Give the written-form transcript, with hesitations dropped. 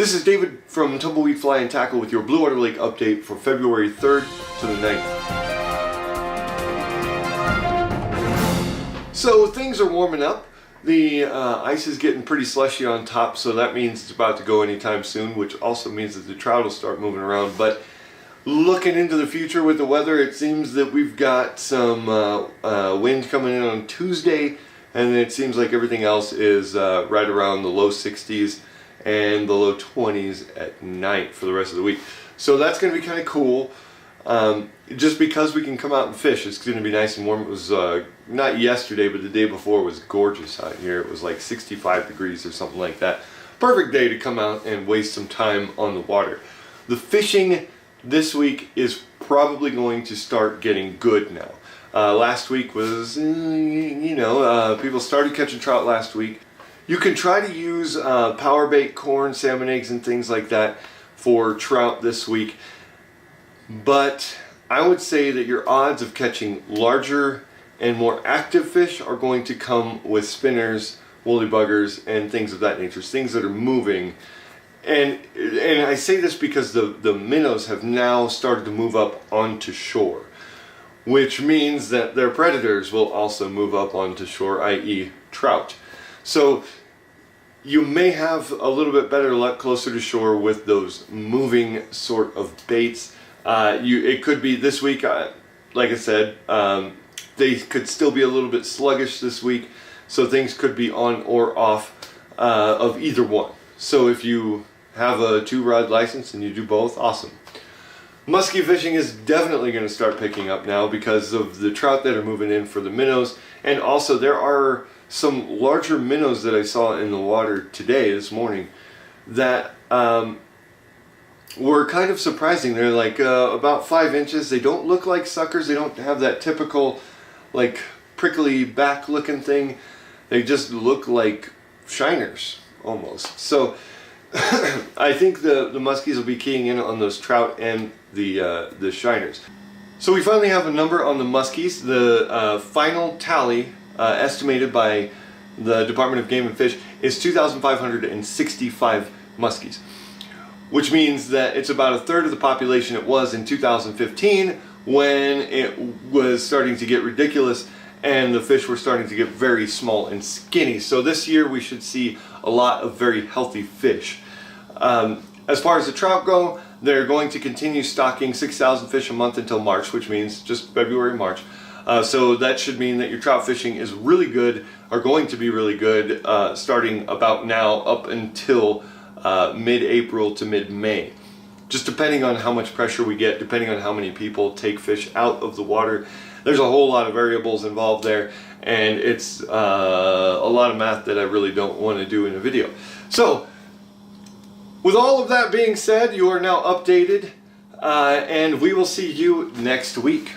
This is David from Tumbleweed Fly and Tackle with your Bluewater Lake update for February 3rd to the 9th. So things are warming up. The ice is getting pretty slushy on top, so that means it's about to go anytime soon, which also means that the trout will start moving around. But looking into the future with the weather, it seems that we've got some wind coming in on Tuesday, and it seems like everything else is right around the low 60s and the low 20s at night for the rest of the week. So that's going to be kind of cool. Just because we can come out and fish, it's going to be nice and warm. It was not yesterday, but the day before was gorgeous out here. It was like 65 degrees or something like that. Perfect day to come out and waste some time on the water. The fishing this week is probably going to start getting good now. Last week was, people started catching trout last week. You can try to use power bait, corn, salmon eggs, and things like that for trout this week. But I would say that your odds of catching larger and more active fish are going to come with spinners, woolly buggers, and things of that nature, things that are moving. And I say this because the minnows have now started to move up onto shore, which means that their predators will also move up onto shore, i.e. trout. So you may have a little bit better luck closer to shore with those moving sort of baits. It could be this week, like I said, they could still be a little bit sluggish this week, so things could be on or off of either one. So if you have a 2-rod license and you do both, awesome. Muskie fishing is definitely going to start picking up now because of the trout that are moving in for the minnows, and also there are some larger minnows that I saw in the water this morning, that were kind of surprising. They're like about 5 inches. They don't look like suckers. They don't have that typical like prickly back looking thing. They just look like shiners almost. So I think the muskies will be keying in on those trout and the shiners. So we finally have a number on the muskies. The final tally estimated by the Department of Game and Fish is 2,565 muskies, which means that it's about a third of the population it was in 2015 when it was starting to get ridiculous and the fish were starting to get very small and skinny. So this year we should see a lot of very healthy fish. As far as the trout go, they're going to continue stocking 6,000 fish a month until March, which means just February, March. So that should mean that your trout fishing is really good, or going to be really good, starting about now up until mid-April to mid-May. Just depending on how much pressure we get, depending on how many people take fish out of the water. There's a whole lot of variables involved there, and it's a lot of math that I really don't want to do in a video. So, with all of that being said, you are now updated, and we will see you next week.